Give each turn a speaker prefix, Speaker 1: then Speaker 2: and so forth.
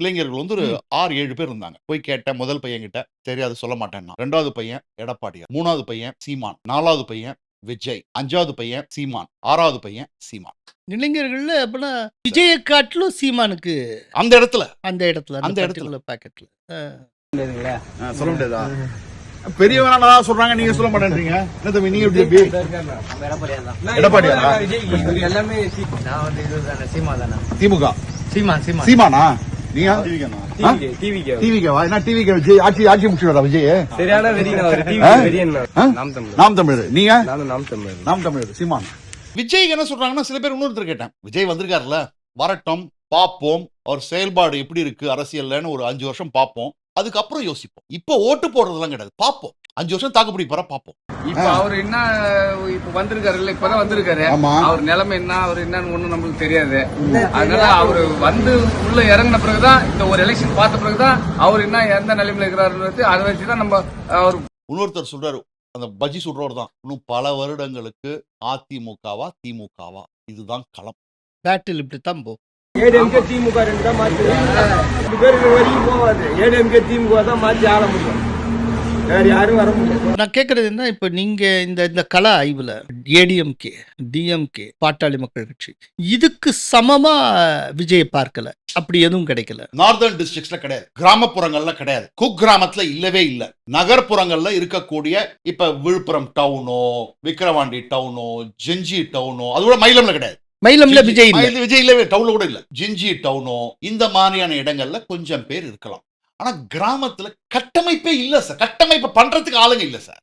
Speaker 1: இளைஞர்கள் வந்து ஒரு 6-7 பேர் இருந்தாங்க. போய் கேட்டேன் முதல் பையன் கிட்ட. தெரியாது சொல்ல மாட்டேன்னா. 2வது பையன் எடப்பாடியார். 3வது பையன் சீமான். 4வது பையன் விஜய். 5வது பையன் சீமான். 6வது பையன் சீமான்.
Speaker 2: இளைஞர்கள்ல அப்பனா விஜய காட்டிலும் சீமானுக்கு
Speaker 1: அந்த இடத்துல
Speaker 2: அந்த இடத்துல
Speaker 1: அந்த இடத்துல
Speaker 2: பாக்கெட்ல
Speaker 1: சொல்ல முடியாதா? பெரியவனா சொல்றாங்க, நீங்க சொல்ல மாட்டேன்றீங்க. என்ன தம்பி நீங்க எப்படி எடப்பாடியாரா?
Speaker 3: எல்லாமே நான் வந்து இதுதானே சீமா தானே.
Speaker 1: திமுக சீமானா? நீங்க டிவிகேவா? என்ன டிவிகே விஜய் ஆட்சி முடிச்சுடா விஜய்?
Speaker 3: சரியான வெறியன்
Speaker 1: நாம் தமிழர். நீங்க
Speaker 3: நாம்
Speaker 1: தமிழர் சீமான். விஜய் என்ன சொல்றாங்கன்னா, சில பேர் இன்னொருத்தர் கேட்டேன், விஜய் வந்திருக்காருல்ல, வரட்டும் பாப்போம், அவர் செயல்பாடு எப்படி இருக்கு அரசியல்லன்னு ஒரு 5 வருஷம் பார்ப்போம், அதுக்கப்புறம் யோசிப்போம். இப்போ ஓட்டு போடுறதெல்லாம் கிடையாது, பார்ப்போம். 5 வருஷம் தாக்குப்பிடி போற பார்ப்போம்.
Speaker 4: இப்ப அவர் என்ன இப்ப வந்திருக்காரு, இப்பதான் வந்திருக்காரு. அவர் நிலைமை என்ன, அவர் என்னன்னு ஒண்ணும் நம்மளுக்கு தெரியாது. அதனால அவர் வந்து உள்ள இறங்கின பிறகுதான், இந்த ஒரு எலெக்ஷன் பார்த்த பிறகுதான் அவர் என்ன எந்த நிலைமையில இருக்கிறாரு அதை வச்சுதான் நம்ம அவர்.
Speaker 1: இன்னொருத்தர் சொல்றாரு, அந்த பஜ்ஜி சுடுறவர் தான், இன்னும் பல வருடங்களுக்கு அதிமுகவா திமுகவா இதுதான் களம்.
Speaker 2: பேட்டில் இப்படித்தான் போ.
Speaker 3: ஏடிஎம்கே திமுக 2 தான் மாத்தி 2 பேர் வரைக்கும் போவாது. ஏடிஎம்கே திமுக தான் மாத்தி ஆள முடியும், வேற யாரும் வர முடியாது.
Speaker 2: நான் கேட்கறது என்ன, இப்ப நீங்க இந்த கள ஆய்வுல ஏடிஎம்கே டிஎம்கே பாட்டாளி மக்கள் கட்சி இதுக்கு சமமா விஜய் பார்க்கல, அப்படி எதுவும் கிடைக்கல.
Speaker 1: நார்தர்ன் டிஸ்ட்ரிக்ட்ஸ்ல கிடையாது, கிராமப்புறங்கள்ல கிடையாது, குக்கிராமத்துல இல்லவே இல்ல. நகர்ப்புறங்கள்ல இருக்கக்கூடிய இப்ப விழுப்புரம் டவுனோ, விக்கிரவாண்டி டவுனோ, ஜெஞ்சி டவுனோ, அதோட மயிலம்ல கிடையாது.
Speaker 2: மயிலம்ல விஜய்
Speaker 1: இல்லவே டவுன்ல கூட இல்ல. ஜிஞ்சி டவுனோ இந்த மாதிரியான இடங்கள்ல கொஞ்சம் பேர் இருக்கலாம். ஆனா கிராமத்துல கட்டமைப்பே இல்ல சார். கட்டமைப்பு பண்றதுக்கு ஆளுங்க இல்ல சார்.